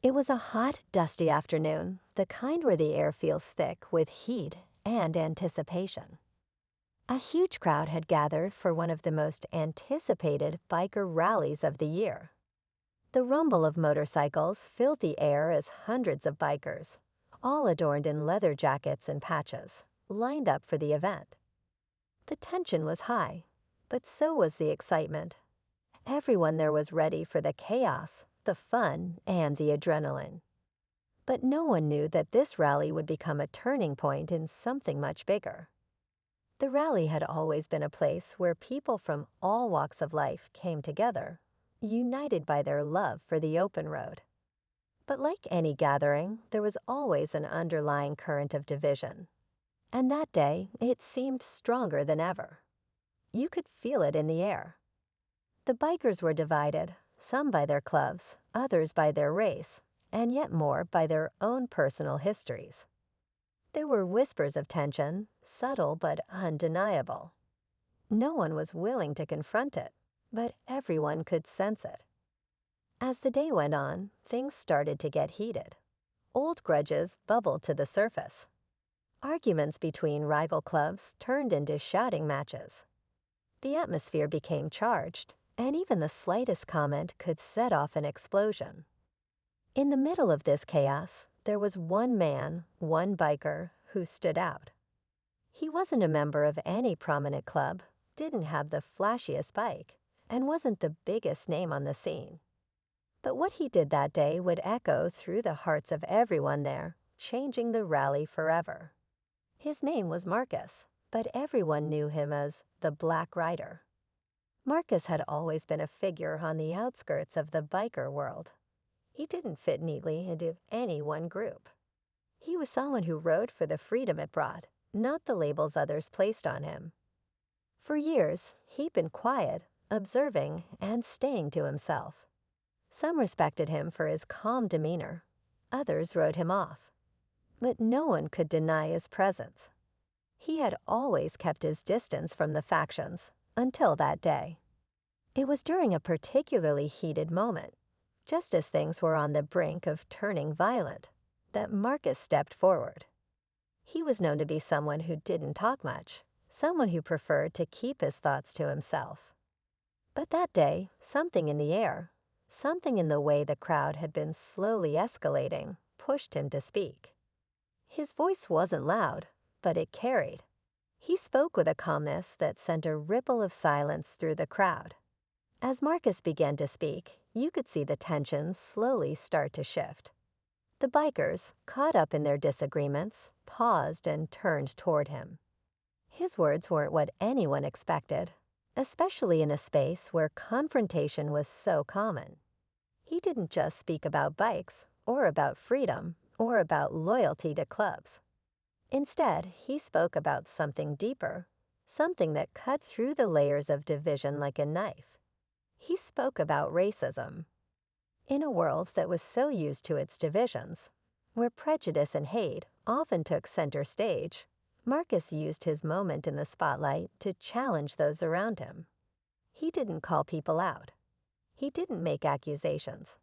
It was a hot, dusty afternoon, the kind where the air feels thick with heat and anticipation. A huge crowd had gathered for one of the most anticipated biker rallies of the year. The rumble of motorcycles filled the air as hundreds of bikers, all adorned in leather jackets and patches, lined up for the event. The tension was high, but so was the excitement. Everyone there was ready for the chaos, the fun, and the adrenaline. But no one knew that this rally would become a turning point in something much bigger. The rally had always been a place where people from all walks of life came together, united by their love for the open road. But like any gathering, there was always an underlying current of division. And that day, it seemed stronger than ever. You could feel it in the air. The bikers were divided, some by their clubs, others by their race, and yet more by their own personal histories. There were whispers of tension, subtle but undeniable. No one was willing to confront it, but everyone could sense it. As the day went on, things started to get heated. Old grudges bubbled to the surface. Arguments between rival clubs turned into shouting matches. The atmosphere became charged, and even the slightest comment could set off an explosion. In the middle of this chaos, there was one man, one biker, who stood out. He wasn't a member of any prominent club, didn't have the flashiest bike, and wasn't the biggest name on the scene. But what he did that day would echo through the hearts of everyone there, changing the rally forever. His name was Marcus, but everyone knew him as the Black Rider. Marcus had always been a figure on the outskirts of the biker world. He didn't fit neatly into any one group. He was someone who rode for the freedom it brought, not the labels others placed on him. For years, he'd been quiet, observing, and staying to himself. Some respected him for his calm demeanor. Others wrote him off. But no one could deny his presence. He had always kept his distance from the factions, until that day. It was during a particularly heated moment, just as things were on the brink of turning violent, that Marcus stepped forward. He was known to be someone who didn't talk much, someone who preferred to keep his thoughts to himself. But that day, something in the air, something in the way the crowd had been slowly escalating, pushed him to speak. His voice wasn't loud, but it carried. He spoke with a calmness that sent a ripple of silence through the crowd. As Marcus began to speak, you could see the tensions slowly start to shift. The bikers, caught up in their disagreements, paused and turned toward him. His words weren't what anyone expected, especially in a space where confrontation was so common. He didn't just speak about bikes, or about freedom, or about loyalty to clubs. Instead, he spoke about something deeper, something that cut through the layers of division like a knife. He spoke about racism. In a world that was so used to its divisions, where prejudice and hate often took center stage, Marcus used his moment in the spotlight to challenge those around him. He didn't call people out. He didn't make accusations.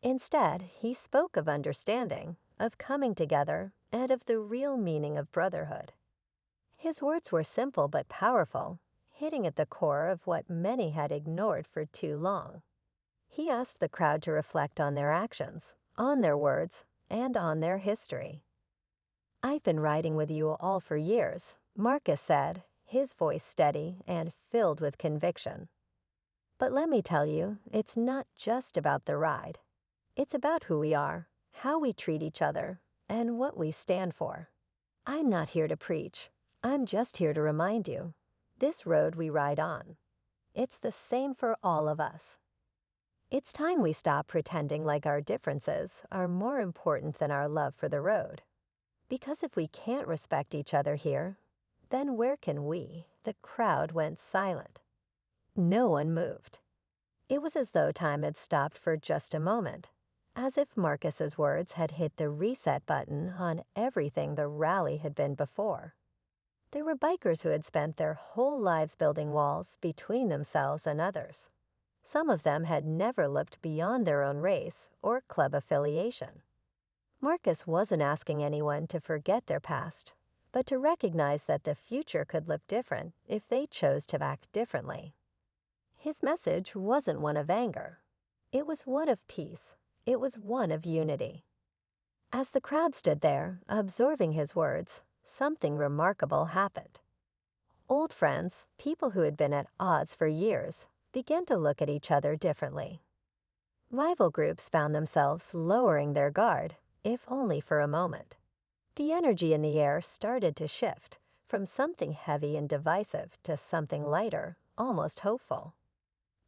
Instead, he spoke of understanding, of coming together, and of the real meaning of brotherhood. His words were simple but powerful, hitting at the core of what many had ignored for too long. He asked the crowd to reflect on their actions, on their words, and on their history. "I've been riding with you all for years," Marcus said, his voice steady and filled with conviction. "But let me tell you, it's not just about the ride. It's about who we are, how we treat each other, and what we stand for. I'm not here to preach. I'm just here to remind you. This road we ride on. It's the same for all of us. It's time we stop pretending like our differences are more important than our love for the road. Because if we can't respect each other here, then where can we?" The crowd went silent. No one moved. It was as though time had stopped for just a moment, as if Marcus's words had hit the reset button on everything the rally had been before. There were bikers who had spent their whole lives building walls between themselves and others. Some of them had never looked beyond their own race or club affiliation. Marcus wasn't asking anyone to forget their past, but to recognize that the future could look different if they chose to act differently. His message wasn't one of anger. It was one of peace. It was one of unity. As the crowd stood there, absorbing his words, something remarkable happened. Old friends, people who had been at odds for years, began to look at each other differently. Rival groups found themselves lowering their guard, if only for a moment. The energy in the air started to shift from something heavy and divisive to something lighter, almost hopeful.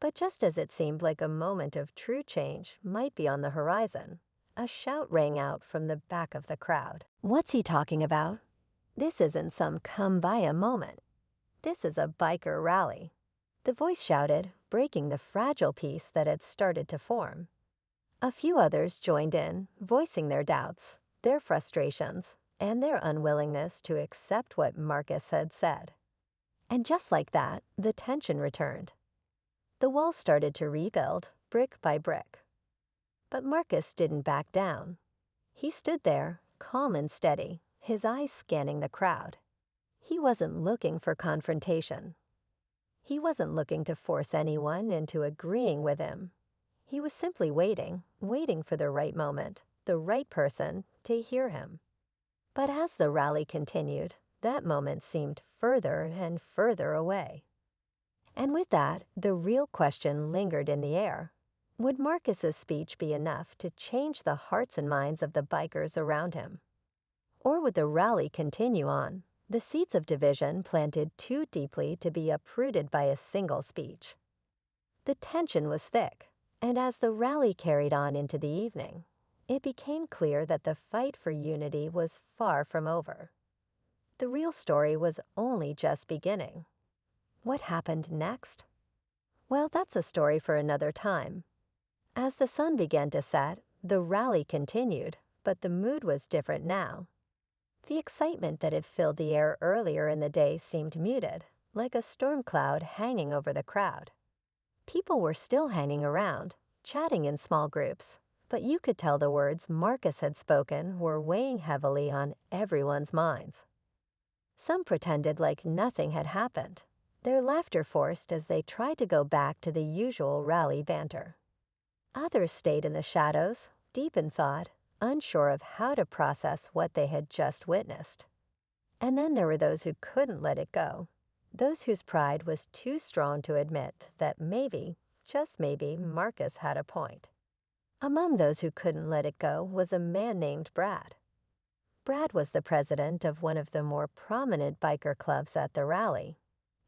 But just as it seemed like a moment of true change might be on the horizon, a shout rang out from the back of the crowd. "What's he talking about? This isn't some come-by-a moment. This is a biker rally." The voice shouted, breaking the fragile peace that had started to form. A few others joined in, voicing their doubts, their frustrations, and their unwillingness to accept what Marcus had said. And just like that, the tension returned. The wall started to rebuild, brick by brick. But Marcus didn't back down. He stood there, calm and steady, his eyes scanning the crowd. He wasn't looking for confrontation. He wasn't looking to force anyone into agreeing with him. He was simply waiting for the right moment, the right person to hear him. But as the rally continued, that moment seemed further and further away. And with that, the real question lingered in the air. Would Marcus's speech be enough to change the hearts and minds of the bikers around him? Or would the rally continue on, the seeds of division planted too deeply to be uprooted by a single speech? The tension was thick, and as the rally carried on into the evening, it became clear that the fight for unity was far from over. The real story was only just beginning. What happened next? Well, that's a story for another time. As the sun began to set, the rally continued, but the mood was different now. The excitement that had filled the air earlier in the day seemed muted, like a storm cloud hanging over the crowd. People were still hanging around, chatting in small groups, but you could tell the words Marcus had spoken were weighing heavily on everyone's minds. Some pretended like nothing had happened, their laughter forced as they tried to go back to the usual rally banter. Others stayed in the shadows, deep in thought, unsure of how to process what they had just witnessed. And then there were those who couldn't let it go, those whose pride was too strong to admit that maybe, just maybe, Marcus had a point. Among those who couldn't let it go was a man named Brad. Brad was the president of one of the more prominent biker clubs at the rally,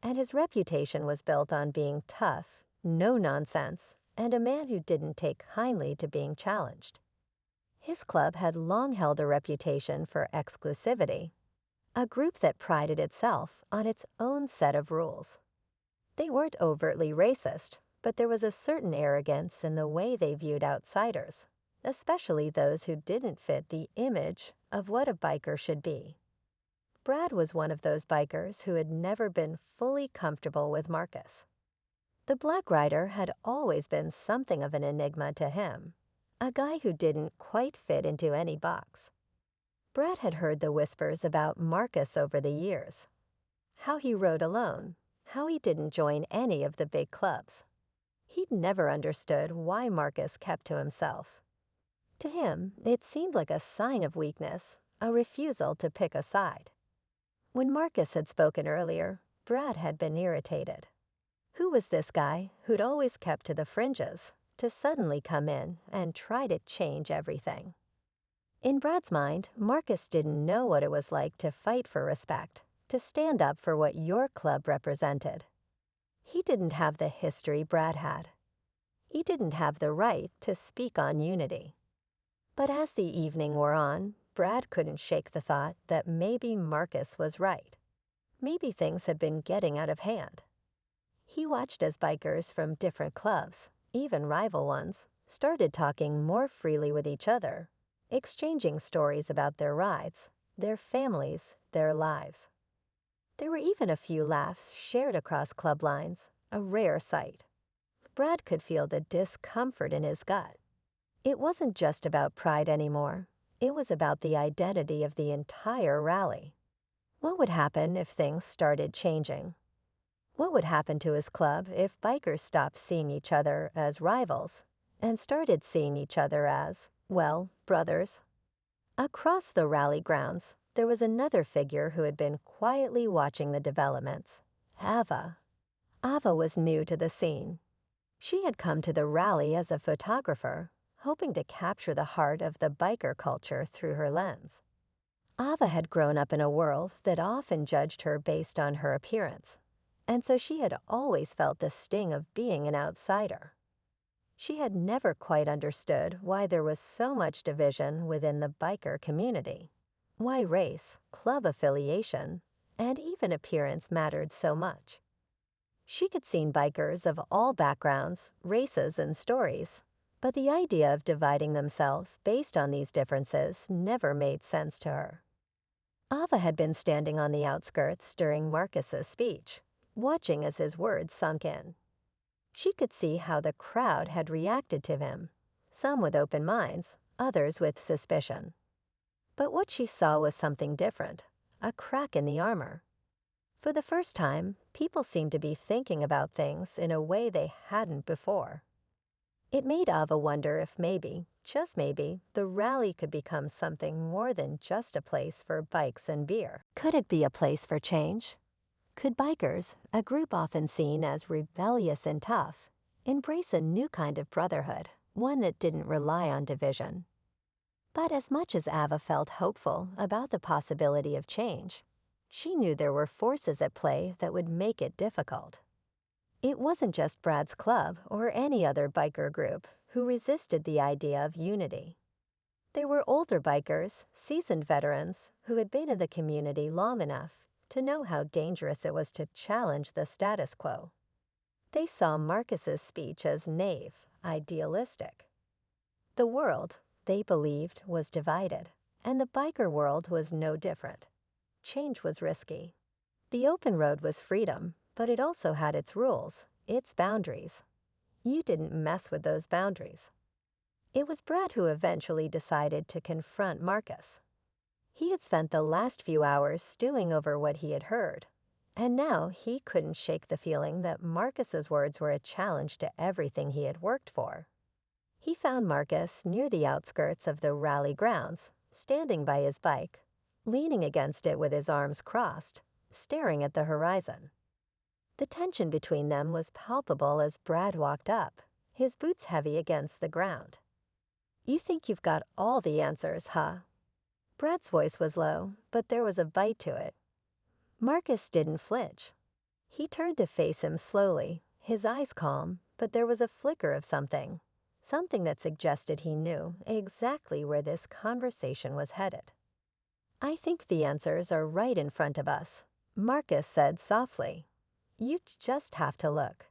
and his reputation was built on being tough, no nonsense, and a man who didn't take kindly to being challenged. His club had long held a reputation for exclusivity, a group that prided itself on its own set of rules. They weren't overtly racist, but there was a certain arrogance in the way they viewed outsiders, especially those who didn't fit the image of what a biker should be. Brad was one of those bikers who had never been fully comfortable with Marcus. The Black Rider had always been something of an enigma to him, a guy who didn't quite fit into any box. Brad had heard the whispers about Marcus over the years, how he rode alone, how he didn't join any of the big clubs. He'd never understood why Marcus kept to himself. To him, it seemed like a sign of weakness, a refusal to pick a side. When Marcus had spoken earlier, Brad had been irritated. Who was this guy who'd always kept to the fringes to suddenly come in and try to change everything? In Brad's mind, Marcus didn't know what it was like to fight for respect, to stand up for what your club represented. He didn't have the history Brad had. He didn't have the right to speak on unity. But as the evening wore on, Brad couldn't shake the thought that maybe Marcus was right. Maybe things had been getting out of hand. He watched as bikers from different clubs, even rival ones, started talking more freely with each other, exchanging stories about their rides, their families, their lives. There were even a few laughs shared across club lines, a rare sight. Brad could feel the discomfort in his gut. It wasn't just about pride anymore. It was about the identity of the entire rally. What would happen if things started changing? What would happen to his club if bikers stopped seeing each other as rivals and started seeing each other as, well, brothers? Across the rally grounds, there was another figure who had been quietly watching the developments. Ava. Ava was new to the scene. She had come to the rally as a photographer, hoping to capture the heart of the biker culture through her lens. Ava had grown up in a world that often judged her based on her appearance, and so she had always felt the sting of being an outsider. She had never quite understood why there was so much division within the biker community, why race, club affiliation, and even appearance mattered so much. She could see bikers of all backgrounds, races, and stories, but the idea of dividing themselves based on these differences never made sense to her. Ava had been standing on the outskirts during Marcus's speech, watching as his words sunk in. She could see how the crowd had reacted to him, some with open minds, others with suspicion. But what she saw was something different, a crack in the armor. For the first time, people seemed to be thinking about things in a way they hadn't before. It made Ava wonder if maybe, just maybe, the rally could become something more than just a place for bikes and beer. Could it be a place for change? Could bikers, a group often seen as rebellious and tough, embrace a new kind of brotherhood, one that didn't rely on division? But as much as Ava felt hopeful about the possibility of change, she knew there were forces at play that would make it difficult. It wasn't just Brad's club or any other biker group who resisted the idea of unity. There were older bikers, seasoned veterans, who had been in the community long enough to know how dangerous it was to challenge the status quo. They saw Marcus's speech as naive, idealistic. The world, they believed, was divided, and the biker world was no different. Change was risky. The open road was freedom, but it also had its rules, its boundaries. You didn't mess with those boundaries. It was Brad who eventually decided to confront Marcus. He had spent the last few hours stewing over what he had heard, and now he couldn't shake the feeling that Marcus's words were a challenge to everything he had worked for. He found Marcus near the outskirts of the rally grounds, standing by his bike, leaning against it with his arms crossed, staring at the horizon. The tension between them was palpable as Brad walked up, his boots heavy against the ground. "You think you've got all the answers, huh?" Brad's voice was low, but there was a bite to it. Marcus didn't flinch. He turned to face him slowly, his eyes calm, but there was a flicker of something that suggested he knew exactly where this conversation was headed. "I think the answers are right in front of us," Marcus said softly. "You just have to look."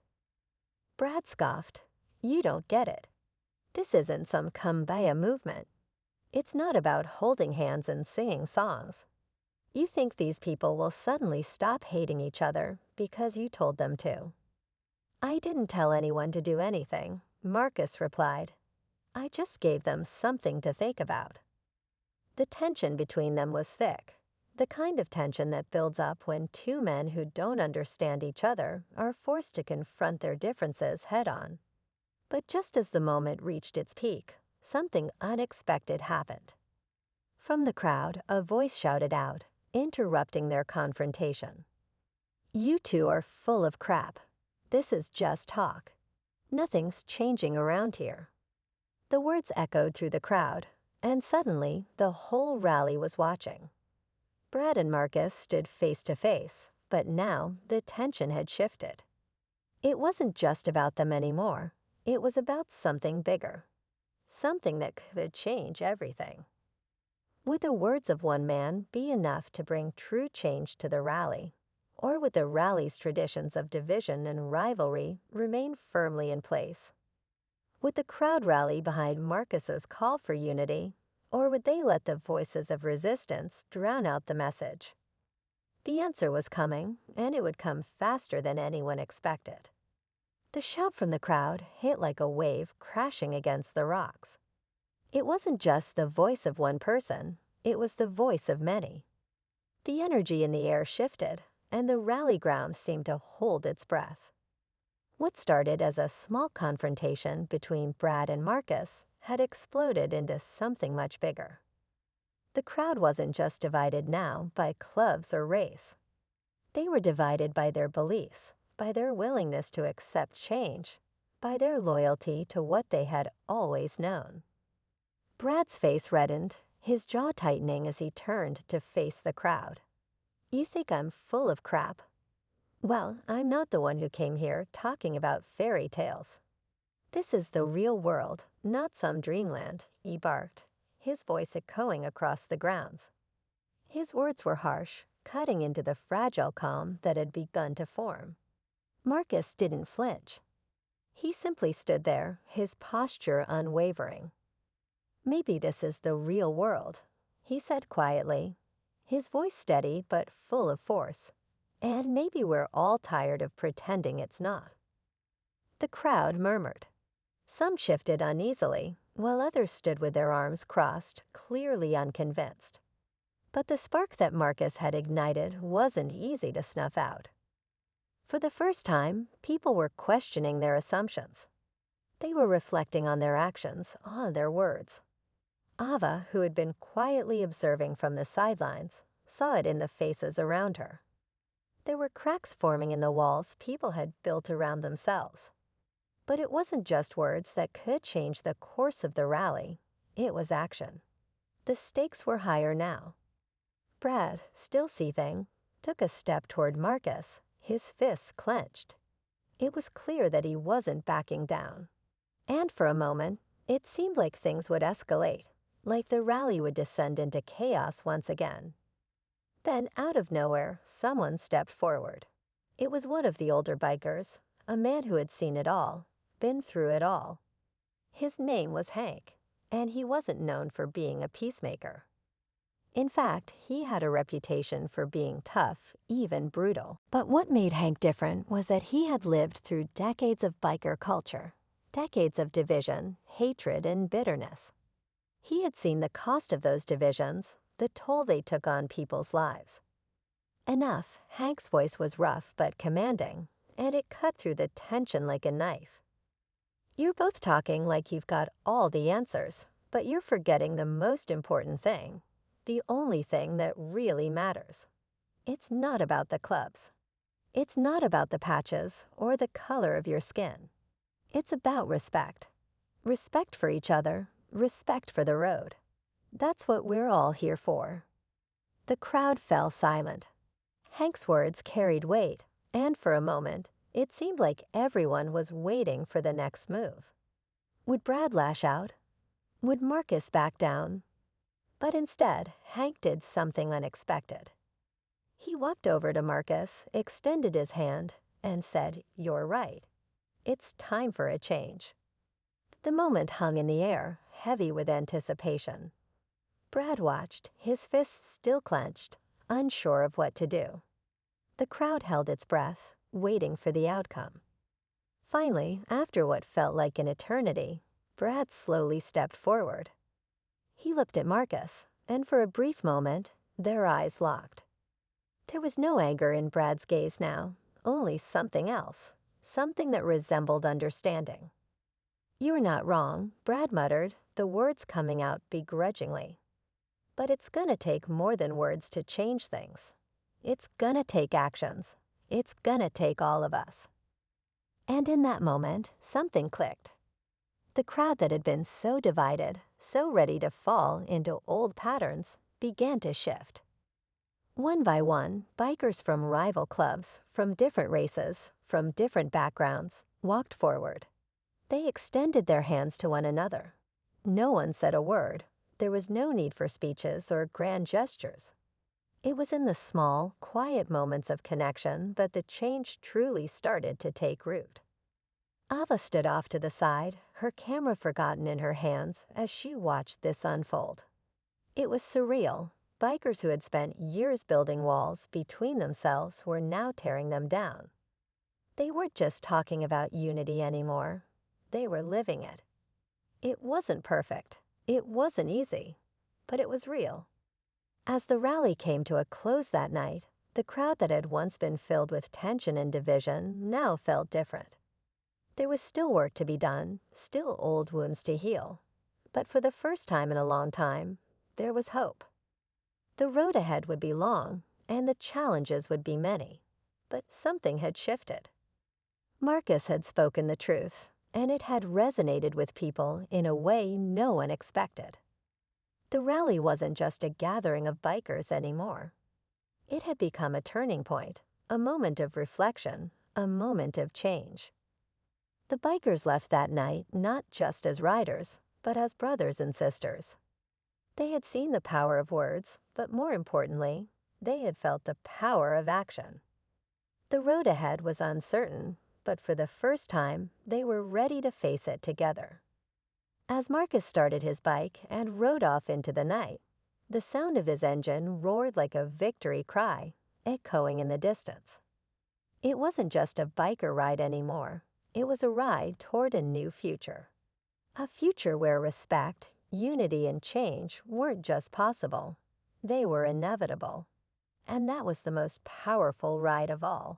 Brad scoffed. "You don't get it. This isn't some kumbaya movement. It's not about holding hands and singing songs. You think these people will suddenly stop hating each other because you told them to." "I didn't tell anyone to do anything," Marcus replied. "I just gave them something to think about." The tension between them was thick, the kind of tension that builds up when two men who don't understand each other are forced to confront their differences head-on. But just as the moment reached its peak, something unexpected happened. From the crowd, a voice shouted out, interrupting their confrontation. "You two are full of crap. This is just talk. Nothing's changing around here." The words echoed through the crowd, and suddenly the whole rally was watching. Brad and Marcus stood face to face, but now the tension had shifted. It wasn't just about them anymore. It was about something bigger, something that could change everything. Would the words of one man be enough to bring true change to the rally? Or would the rally's traditions of division and rivalry remain firmly in place? Would the crowd rally behind Marcus's call for unity, or would they let the voices of resistance drown out the message? The answer was coming, and it would come faster than anyone expected. The shout from the crowd hit like a wave crashing against the rocks. It wasn't just the voice of one person, it was the voice of many. The energy in the air shifted, and the rally ground seemed to hold its breath. What started as a small confrontation between Brad and Marcus had exploded into something much bigger. The crowd wasn't just divided now by clubs or race. They were divided by their beliefs, by their willingness to accept change, by their loyalty to what they had always known. Brad's face reddened, his jaw tightening as he turned to face the crowd. "You think I'm full of crap? Well, I'm not the one who came here talking about fairy tales. This is the real world, not some dreamland," he barked, his voice echoing across the grounds. His words were harsh, cutting into the fragile calm that had begun to form. Marcus didn't flinch. He simply stood there, his posture unwavering. "Maybe this is the real world," he said quietly, his voice steady but full of force. "And maybe we're all tired of pretending it's not." The crowd murmured. Some shifted uneasily, while others stood with their arms crossed, clearly unconvinced. But the spark that Marcus had ignited wasn't easy to snuff out. For the first time, people were questioning their assumptions. They were reflecting on their actions, on their words. Ava, who had been quietly observing from the sidelines, saw it in the faces around her. There were cracks forming in the walls people had built around themselves. But it wasn't just words that could change the course of the rally. It was action. The stakes were higher now. Brad, still seething, took a step toward Marcus, his fists clenched. It was clear that he wasn't backing down. And for a moment, it seemed like things would escalate, like the rally would descend into chaos once again. Then, out of nowhere, someone stepped forward. It was one of the older bikers, a man who had seen it all, been through it all. His name was Hank, and he wasn't known for being a peacemaker. In fact, he had a reputation for being tough, even brutal. But what made Hank different was that he had lived through decades of biker culture, decades of division, hatred, and bitterness. He had seen the cost of those divisions, the toll they took on people's lives. Enough, Hank's voice was rough but commanding, and it cut through the tension like a knife. "You're both talking like you've got all the answers, but you're forgetting the most important thing. The only thing that really matters. It's not about the clubs. It's not about the patches or the color of your skin. It's about respect. Respect for each other, respect for the road. That's what we're all here for." The crowd fell silent. Hank's words carried weight, and for a moment, it seemed like everyone was waiting for the next move. Would Brad lash out? Would Marcus back down? But instead, Hank did something unexpected. He walked over to Marcus, extended his hand, and said, "You're right. It's time for a change." The moment hung in the air, heavy with anticipation. Brad watched, his fists still clenched, unsure of what to do. The crowd held its breath, waiting for the outcome. Finally, after what felt like an eternity, Brad slowly stepped forward. He looked at Marcus, and for a brief moment, their eyes locked. There was no anger in Brad's gaze now, only something else, something that resembled understanding. "You're not wrong," Brad muttered, the words coming out begrudgingly. "But it's gonna take more than words to change things. It's gonna take actions. It's gonna take all of us." And in that moment, something clicked. The crowd that had been so divided, so ready to fall into old patterns, began to shift. One by one, bikers from rival clubs, from different races, from different backgrounds, walked forward. They extended their hands to one another. No one said a word. There was no need for speeches or grand gestures. It was in the small, quiet moments of connection that the change truly started to take root. Ava stood off to the side, her camera forgotten in her hands as she watched this unfold. It was surreal. Bikers who had spent years building walls between themselves were now tearing them down. They weren't just talking about unity anymore. They were living it. It wasn't perfect. It wasn't easy. But it was real. As the rally came to a close that night, the crowd that had once been filled with tension and division now felt different. There was still work to be done, still old wounds to heal. But for the first time in a long time, there was hope. The road ahead would be long, and the challenges would be many. But something had shifted. Marcus had spoken the truth, and it had resonated with people in a way no one expected. The rally wasn't just a gathering of bikers anymore. It had become a turning point, a moment of reflection, a moment of change. The bikers left that night not just as riders, but as brothers and sisters. They had seen the power of words, but more importantly, they had felt the power of action. The road ahead was uncertain, but for the first time, they were ready to face it together. As Marcus started his bike and rode off into the night, the sound of his engine roared like a victory cry, echoing in the distance. It wasn't just a biker ride anymore. It was a ride toward a new future. A future where respect, unity, and change weren't just possible. They were inevitable. And that was the most powerful ride of all.